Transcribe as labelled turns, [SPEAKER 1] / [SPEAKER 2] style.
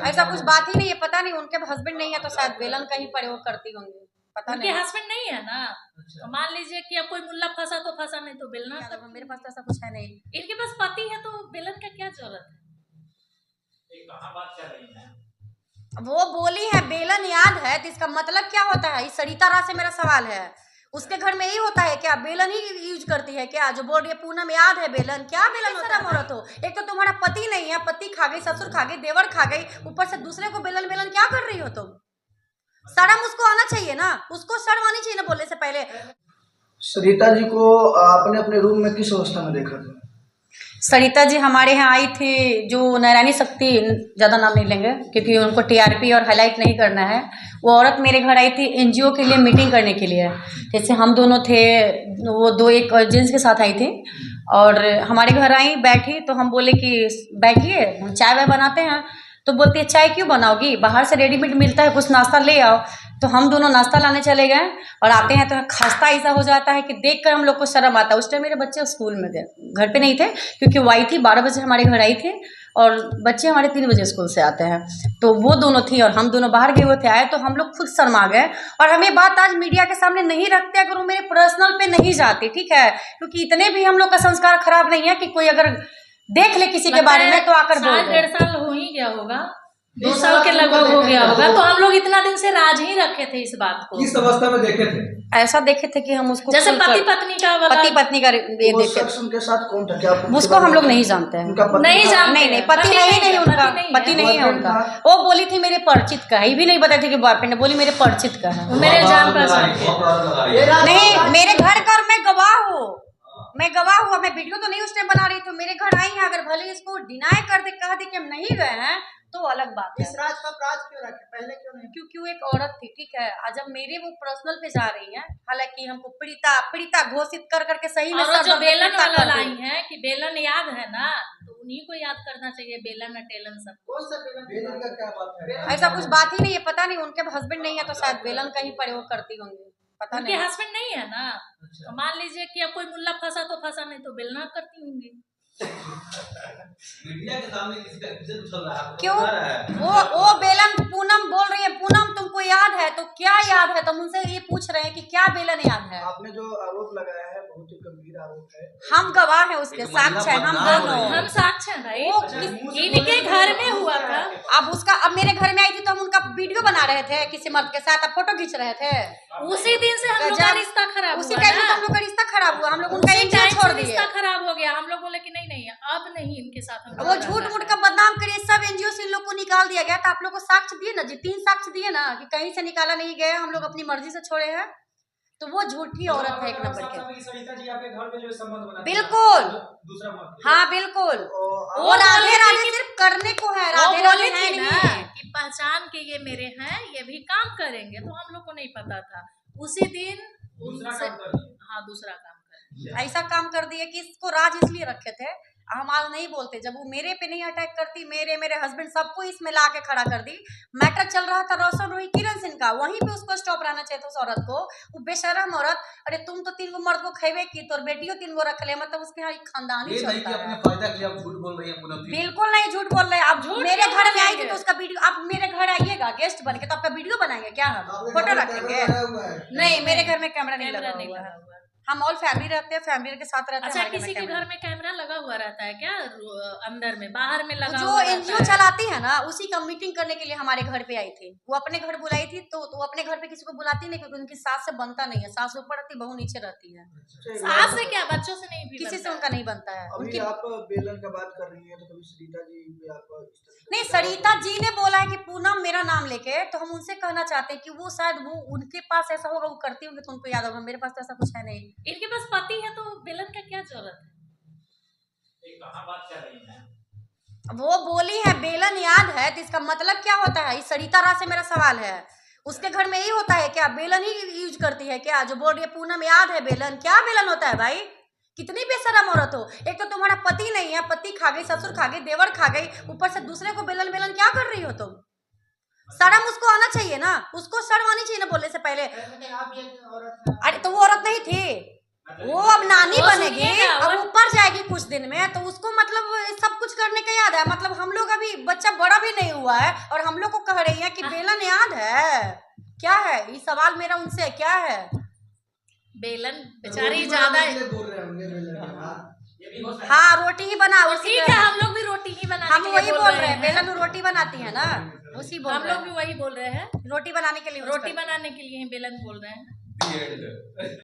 [SPEAKER 1] ऐसा कुछ बात ही नहीं है, पता नहीं उनके हस्बैंड नहीं है तो शायद बेलन का ही प्रयोग करती होंगी, पता
[SPEAKER 2] उनके
[SPEAKER 1] नहीं।
[SPEAKER 2] हस्बैंड नहीं है ना, तो मान लीजिए कि अब कोई मुल्ला फंसा तो फंसा, नहीं तो बेलना।
[SPEAKER 1] मेरे पास तो ऐसा कुछ है नहीं।
[SPEAKER 2] इनके पास पति है तो बेलन का क्या जरूरत है?
[SPEAKER 1] वो बोली है बेलन याद है, तो इसका मतलब क्या होता है? इस सरिता राय से मेरा सवाल है, उसके घर में यही होता है क्या? बेलन ही यूज करती है क्या? जो बोल रही है पूनम याद है बेलन, क्या बेलन होता है? औरत हो, एक तो तुम्हारा पति नहीं है, पति खा गई, ससुर खा गई, देवर खा गई, ऊपर से दूसरे को बेलन बेलन क्या कर रही हो तुम? शर्म उसको आना चाहिए ना, उसको शर्म आनी चाहिए ना बोलने से पहले।
[SPEAKER 3] सरिता जी को आपने अपने रूम में किस अवस्था में देखा था?
[SPEAKER 1] सरिता जी हमारे यहाँ आई थी, जो नारायणी शक्ति, ज़्यादा नाम नहीं लेंगे क्योंकि उनको टीआरपी और हाईलाइट नहीं करना है, वो औरत मेरे घर आई थी एनजीओ के लिए मीटिंग करने के लिए। जैसे हम दोनों थे, वो दो एक जेंट्स के साथ आई थी और हमारे घर आई, बैठी तो हम बोले कि बैठिए हम चाय वाय बनाते हैं, तो बोलती है चाय क्यों बनाओगी, बाहर से रेडीमेड मिलता है, कुछ नाश्ता ले आओ। तो हम दोनों नाश्ता लाने चले गए और आते हैं तो खस्ता ऐसा हो जाता है कि देखकर हम लोग को शर्म आता है। उस टाइम मेरे बच्चे स्कूल में थे, घर पे नहीं थे क्योंकि वो आई थी 12 बजे हमारे घर आई थी और बच्चे हमारे 3 बजे स्कूल से आते हैं, तो वो दोनों थी और हम दोनों बाहर गए हुए थे। आए तो हम लोग खुद शर्मा गए और हमें बात आज मीडिया के सामने नहीं रखते अगर वो मेरे पर्सनल पे नहीं जाती, ठीक है, क्योंकि इतने भी हम लोग का संस्कार खराब नहीं है कि कोई अगर देख ले किसी के बारे में तो आकर बोल दे।
[SPEAKER 2] 1.5 साल हो ही गया होगा, 2 साल के लगभग हो गया होगा, तो हम लोग इतना दिन से राज ही रखे थे इस बात को।
[SPEAKER 3] किस अवस्था में देखे थे?
[SPEAKER 1] ऐसा देखे थे कि हम उसको
[SPEAKER 2] जैसे पति पत्नी का वाला,
[SPEAKER 1] पति पत्नी का ये
[SPEAKER 3] वो
[SPEAKER 1] देखे।
[SPEAKER 3] शख्स उनके साथ कौन था? क्या
[SPEAKER 1] उसको हम लोग नहीं जानते हैं,
[SPEAKER 3] उनका पति
[SPEAKER 2] नहीं
[SPEAKER 3] था?
[SPEAKER 2] जानते,
[SPEAKER 1] नहीं पति है ही नहीं उनका, पति नहीं है उनका। वो बोली थी मेरे परिचित का है, ये भी नहीं बताई थी कि बॉयफ्रेंड, बोली मेरे परिचित का है,
[SPEAKER 2] मेरे जान पहचान
[SPEAKER 1] नहीं मेरे घर का, मैं गवाह हूँ, मैं गवाह हुआ, मैं वीडियो तो नहीं उस टाइम बना रही, तो मेरे घर आई है, अगर भले इसको डिनाई कर दे, कह दे कि हम नहीं गए हैं तो अलग बात है।
[SPEAKER 3] इस राज का राज क्यों रखे, पहले क्यों नहीं?
[SPEAKER 1] क्योंकि वो एक औरत थी, ठीक है, आज जब मेरे वो पर्सनल पे जा रही है, हालांकि हमको पीड़िता पीड़िता घोषित कर करके सही में
[SPEAKER 2] और जो बेलन वाला लाई है कि बेलन याद है ना, तो उन्हीं को याद करना चाहिए, बेलन टेलन सब।
[SPEAKER 3] कौन सा बेलन का क्या बात है?
[SPEAKER 1] ऐसा कुछ बात ही नहीं है, पता नहीं उनके हस्बैंड नहीं है तो शायद बेलन का ही प्रयोग करती होंगी, पता
[SPEAKER 2] उनके
[SPEAKER 1] नहीं।
[SPEAKER 2] हस्बैंड नहीं है ना, तो मान लीजिए कि अब कोई मुल्ला फंसा तो फंसा, नहीं तो बेलना करती होंगी।
[SPEAKER 4] मीडिया के सामने किसी का इज्जत उछल रहा है,
[SPEAKER 1] क्यों? वो बेलन पूनम बोल रही है, पूनम तुमको याद है तो क्या याद है? तुम उनसे ये पूछ रहे हैं कि क्या बेलन याद है?
[SPEAKER 3] आपने जो आरोप लगाया है बहुत ही गंभीर आरोप है।
[SPEAKER 1] हम गवाह हैं उसके, साक्ष्य है, हम दोनों,
[SPEAKER 2] हम साक्ष्य हैं भाई,
[SPEAKER 1] वो
[SPEAKER 2] इनके घर में हुआ था।
[SPEAKER 1] अब मेरे घर में आई थी तो हम उनका वीडियो बना रहे थे किसी मर्द के साथ, अब फोटो खींच रहे थे,
[SPEAKER 2] उसी दिन से हम लोग का रिश्ता खराब हुआ,
[SPEAKER 1] उसी टाइम से हम लोग का रिश्ता खराब हुआ, हम लोग उनका एनजीओ छोड़ दिए,
[SPEAKER 2] रिश्ता खराब हो गया। हम लोग बोले कि नहीं अब नहीं इनके साथ हम
[SPEAKER 1] वो झूठ मूठ का बदनाम करिए, सब एनजीओ से इन लोग को निकाल दिया गया। तो आप लोग को साक्ष्य दिए ना जी, 3 साक्ष्य दिए ना कि कहीं से निकाला नहीं गया, हम लोग अपनी मर्जी से छोड़े हैं, तो वो झूठी औरत है एक नंबर के।
[SPEAKER 3] सरिता जी आपके घर में जो संबंध बना,
[SPEAKER 1] बिल्कुल,
[SPEAKER 3] दूसरा मत,
[SPEAKER 1] हाँ बिल्कुल,
[SPEAKER 2] वो
[SPEAKER 1] राधे राधे सिर्फ करने को है, राधे राधे है नहीं
[SPEAKER 2] कि पहचान के ये मेरे हैं, ये भी काम करेंगे, तो हम लोग को नहीं पता था। उसी दिन दूसरा काम कर
[SPEAKER 1] ऐसा काम कर दिए कि इसको राज इसलिए रखे थे, हम आज नहीं बोलते, जब वो मेरे पे नहीं अटैक करती, मेरे हस्बैंड सबको इसमें ला के खड़ा कर दी। मैटर चल रहा था रोशन रोही किरण सिंह का, वहीं पे उसको स्टॉप रहना चाहिए था उस औरत को। वो बेशरम औरत, अरे तुम तो 3 गो मर्द को खेवे की, तो बेटियों 3 गो रख ले, मतलब उसके यहाँ खानदानी चलता है।
[SPEAKER 4] फायदा के लिए आप झूठ बोल रही हैं।
[SPEAKER 1] बिल्कुल नहीं झूठ बोल रहे, आप मेरे घर में आई थी तो उसका वीडियो, आप मेरे घर आइएगा गेस्ट बन के तो आपका वीडियो बनाएंगे क्या, हम फोटो रखेंगे? नहीं, मेरे घर में कैमरा नहीं लगा हुआ है, हम ऑल फैमिली रहते हैं, फैमिली के साथ रहते हैं।
[SPEAKER 2] अच्छा, किसी के घर में कैमरा लगा हुआ रहता है क्या? अंदर में, बाहर में लगा
[SPEAKER 1] जो
[SPEAKER 2] हुआ
[SPEAKER 1] एनजीओ चलाती है ना, उसी का मीटिंग करने के लिए हमारे घर पे आई थी। वो अपने घर बुलाई थी, तो अपने घर पे किसी को बुलाती नहीं क्योंकि उनकी सास से बनता नहीं है, सास ऊपर रहती, बहू नीचे रहती है।
[SPEAKER 2] सास से क्या, बच्चों से नहीं,
[SPEAKER 1] किसी से उनका नहीं बनता है।
[SPEAKER 3] अभी आप बेलन का बात कर रही हैं, तो कभी सरिता जी भी आप
[SPEAKER 1] नहीं, सरिता जी ने बोला है कि पूनम मेरा नाम लेके, तो हम उनसे कहना चाहते हैं कि वो शायद वो उनके पास ऐसा होगा, वो करती होंगी तो उनको याद होगा, मेरे पास तो ऐसा कुछ है नहीं।
[SPEAKER 2] इनके पास पति है तो बेलन का क्या जरूरत है?
[SPEAKER 4] कहां बात कर रही हैं?
[SPEAKER 1] वो बोली है बेलन याद है, तो इसका मतलब क्या होता है? इस सरिता राय से मेरा सवाल है, उसके घर में यही होता है क्या? बेलन ही यूज करती है क्या? जो बोल रही है पूनम याद है बेलन, क्या बेलन होता है भाई? कितनी बेशरम औरत हो, एक तो तुम्हारा पति नहीं है, पति खा गई, ससुर खा गई, देवर खा गई, ऊपर से दूसरे को बेलन बेलन क्या कर रही हो तुम? शर्म उसको आना चाहिए ना, उसको शर्म आनी चाहिए ना बोलने से पहले। अरे तो वो औरत नहीं थी, वो अब नानी
[SPEAKER 2] वो
[SPEAKER 1] बनेगी,
[SPEAKER 2] सुनिएगा,
[SPEAKER 1] अब
[SPEAKER 2] वो-
[SPEAKER 1] ऊपर जाएगी कुछ दिन में, तो उसको मतलब सब कुछ करने का याद है। मतलब हम लोग अभी बच्चा बड़ा भी नहीं हुआ है और हम लोग को कह रही है कि बेलन याद है। क्या है ये सवाल मेरा उनसे, क्या है?
[SPEAKER 2] बेलन बेचारी ज्यादा
[SPEAKER 3] बोल रहे होंगे बेलन के बाद।
[SPEAKER 4] ये भी हो सकता
[SPEAKER 1] हाँ रोटी ही बना,
[SPEAKER 2] तो
[SPEAKER 1] उसी
[SPEAKER 2] ठीक
[SPEAKER 1] का-
[SPEAKER 2] है, हम लोग भी रोटी ही बनाने
[SPEAKER 1] हम
[SPEAKER 2] के
[SPEAKER 1] वही
[SPEAKER 2] लिए
[SPEAKER 1] बोल रहे हैं, बेलन रोटी बनाती है ना, उसी बोल
[SPEAKER 2] हम
[SPEAKER 1] रहे
[SPEAKER 2] लोग भी
[SPEAKER 1] हैं।
[SPEAKER 2] वही बोल रहे हैं,
[SPEAKER 1] रोटी बनाने के लिए use
[SPEAKER 2] रोटी
[SPEAKER 1] करते हैं।
[SPEAKER 2] बनाने के लिए ही बेलन बोल रहे हैं।
[SPEAKER 4] है।